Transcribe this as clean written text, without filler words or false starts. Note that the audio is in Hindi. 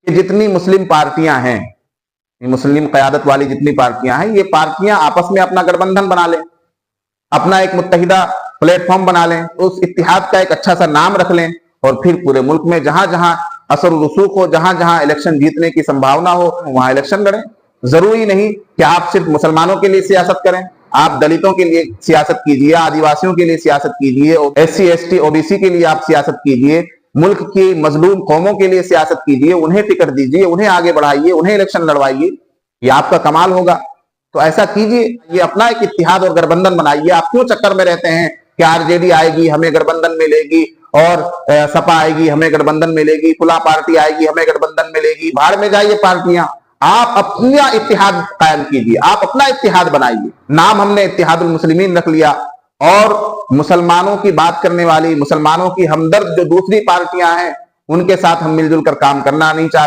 जितनी मुस्लिम पार्टियां हैं, मुस्लिम क़यादत वाली जितनी पार्टियां हैं, ये पार्टियां आपस में अपना गठबंधन बना लें, अपना एक मुत्तहिदा प्लेटफॉर्म बना लें, उस इत्तिहाद का एक अच्छा सा नाम रख लें और फिर पूरे मुल्क में जहां जहां असर रसूख हो, जहां जहां इलेक्शन जीतने की संभावना हो, वहां इलेक्शन लड़ें। जरूरी नहीं कि आप सिर्फ मुसलमानों के लिए सियासत करें, आप दलितों के लिए सियासत कीजिए, आदिवासियों के लिए सियासत कीजिए, SC ST OBC के लिए आप सियासत कीजिए, मुल्क की मजलूम कौमों के लिए सियासत कीजिए, उन्हें टिकट दीजिए, उन्हें आगे बढ़ाइए, उन्हें इलेक्शन लड़वाइए, ये आपका कमाल होगा। तो ऐसा कीजिए, ये अपना एक इत्तिहाद और गठबंधन बनाइए। आप क्यों चक्कर में रहते हैं कि RJD आएगी हमें गठबंधन मिलेगी, और सपा आएगी हमें गठबंधन मिलेगी, फुला पार्टी आएगी हमें गठबंधन मिलेगी। भाड़ में जाइए पार्टियां, आप अपना इत्तिहाद कायम कीजिए, आप अपना इत्तिहाद बनाइए। नाम हमने इत्तिहादुल मुस्लिमीन रख लिया, और मुसलमानों की बात करने वाली, मुसलमानों की हमदर्द जो दूसरी पार्टियां हैं, उनके साथ हम मिलजुल कर काम करना नहीं चाहते।